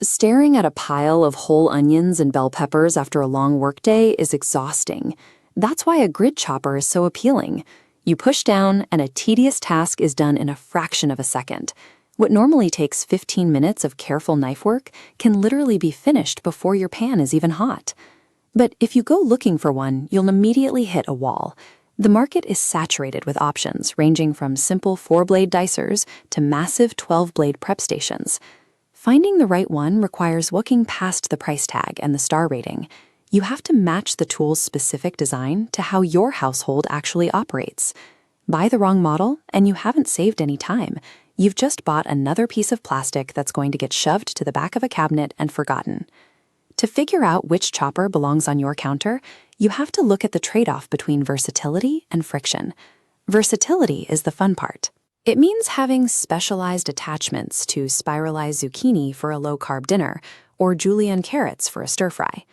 Staring at a pile of whole onions and bell peppers after a long workday is exhausting. That's why a grid chopper is so appealing. You push down, and a tedious task is done in a fraction of a second. What normally takes 15 minutes of careful knife work can literally be finished before your pan is even hot. But if you go looking for one, you'll immediately hit a wall. The market is saturated with options ranging from simple 4-blade dicers to massive 12-blade prep stations. Finding the right one requires looking past the price tag and the star rating. You have to match the tool's specific design to how your household actually operates. Buy the wrong model, and you haven't saved any time. You've just bought another piece of plastic that's going to get shoved to the back of a cabinet and forgotten. To figure out which chopper belongs on your counter, you have to look at the trade-off between versatility and friction. Versatility is the fun part. It means having specialized attachments to spiralized zucchini for a low-carb dinner or julienne carrots for a stir-fry.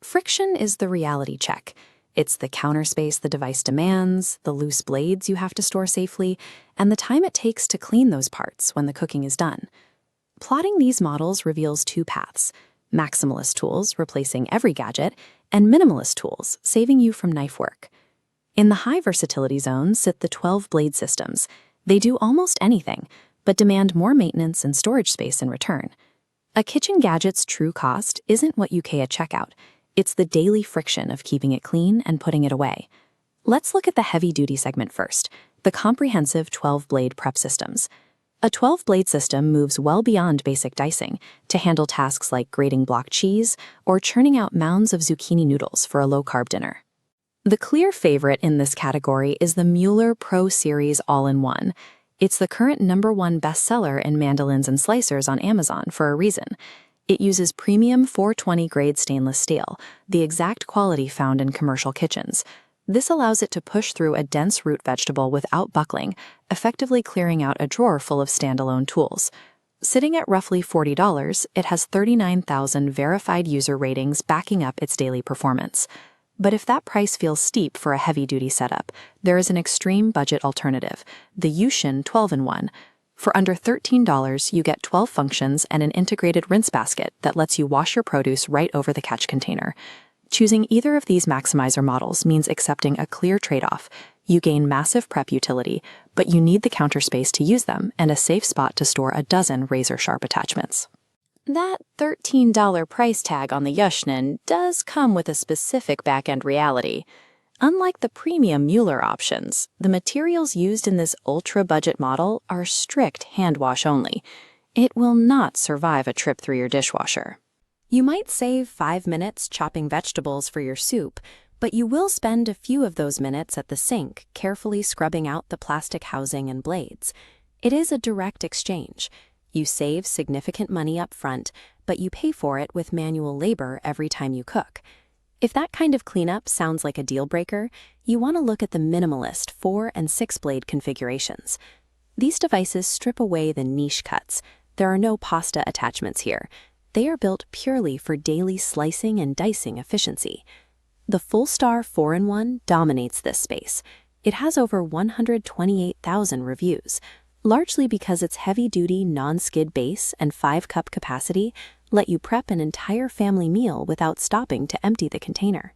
Friction is the reality check. It's the counter space the device demands, the loose blades you have to store safely, and the time it takes to clean those parts when the cooking is done. Plotting these models reveals two paths: maximalist tools replacing every gadget, and minimalist tools saving you from knife work. In the high versatility zone sit the 12-blade systems. They do almost anything, but demand more maintenance and storage space in return. A kitchen gadget's true cost isn't what you pay at checkout. It's the daily friction of keeping it clean and putting it away. Let's look at the heavy-duty segment first, the comprehensive 12-blade prep systems. A 12-blade system moves well beyond basic dicing to handle tasks like grating block cheese or churning out mounds of zucchini noodles for a low-carb dinner. The clear favorite in this category is the Mueller Pro Series All-in-One. It's the current #1 bestseller in mandolins and slicers on Amazon for a reason. It uses premium 420-grade stainless steel, the exact quality found in commercial kitchens. This allows it to push through a dense root vegetable without buckling, effectively clearing out a drawer full of standalone tools. Sitting at roughly $40, it has 39,000 verified user ratings backing up its daily performance. But if that price feels steep for a heavy-duty setup, there is an extreme budget alternative, the Yusshn 12-in-1. For under $13, you get 12 functions and an integrated rinse basket that lets you wash your produce right over the catch container. Choosing either of these maximizer models means accepting a clear trade-off. You gain massive prep utility, but you need the counter space to use them and a safe spot to store a dozen razor-sharp attachments. That $13 price tag on the Yusshn does come with a specific back-end reality. Unlike the premium Mueller options, the materials used in this ultra-budget model are strict hand wash only. It will not survive a trip through your dishwasher. You might save 5 minutes chopping vegetables for your soup, but you will spend a few of those minutes at the sink carefully scrubbing out the plastic housing and blades. It is a direct exchange. You save significant money up front, but you pay for it with manual labor every time you cook. If that kind of cleanup sounds like a deal breaker, you want to look at the minimalist 4- and 6-blade configurations. These devices strip away the niche cuts. There are no pasta attachments here. They are built purely for daily slicing and dicing efficiency. The Full-Star 4-in-1 dominates this space. It has over 128,000 reviews, largely because its heavy-duty non-skid base and 5-cup capacity let you prep an entire family meal without stopping to empty the container.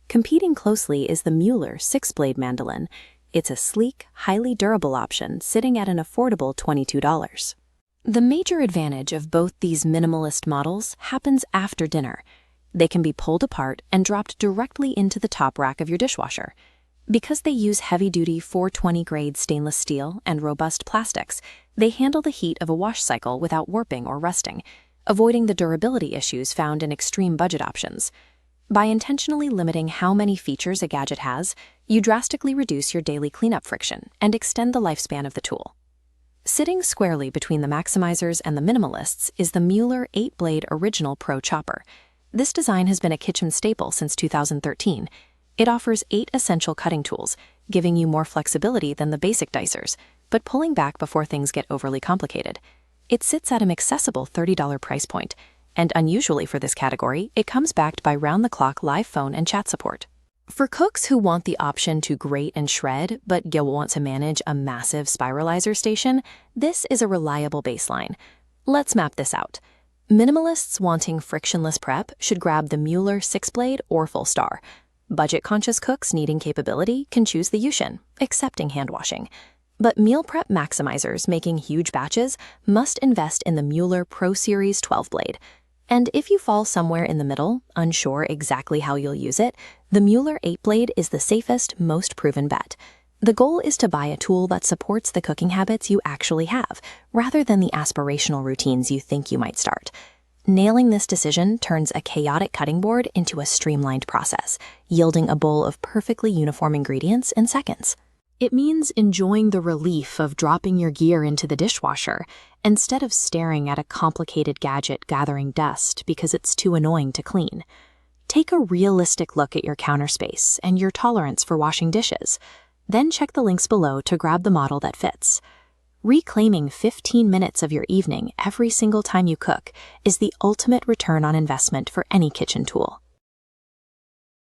Competing closely is the Mueller 6-blade Mandoline. It's a sleek, highly durable option sitting at an affordable $22. The major advantage of both these minimalist models happens after dinner. They can be pulled apart and dropped directly into the top rack of your dishwasher. Because they use heavy-duty 420-grade stainless steel and robust plastics, they handle the heat of a wash cycle without warping or rusting, avoiding the durability issues found in extreme budget options. By intentionally limiting how many features a gadget has, you drastically reduce your daily cleanup friction and extend the lifespan of the tool. Sitting squarely between the maximizers and the minimalists is the Mueller 8-blade Original Pro Chopper. This design has been a kitchen staple since 2013. It offers 8 essential cutting tools, giving you more flexibility than the basic dicers, but pulling back before things get overly complicated. It sits at an accessible $30 price point, and unusually for this category, it comes backed by round-the-clock live phone and chat support. For cooks who want the option to grate and shred, but you'll want to manage a massive spiralizer station, this is a reliable baseline. Let's map this out. Minimalists wanting frictionless prep should grab the Mueller 6-blade or full star. Budget-conscious cooks needing capability can choose the Yusshn, accepting hand washing. But meal prep maximizers making huge batches must invest in the Mueller Pro Series 12-blade. And if you fall somewhere in the middle, unsure exactly how you'll use it, the Mueller 8-blade is the safest, most proven bet. The goal is to buy a tool that supports the cooking habits you actually have, rather than the aspirational routines you think you might start. Nailing this decision turns a chaotic cutting board into a streamlined process, yielding a bowl of perfectly uniform ingredients in seconds. It means enjoying the relief of dropping your gear into the dishwasher instead of staring at a complicated gadget gathering dust because it's too annoying to clean. Take a realistic look at your counter space and your tolerance for washing dishes. Then check the links below to grab the model that fits. Reclaiming 15 minutes of your evening every single time you cook is the ultimate return on investment for any kitchen tool.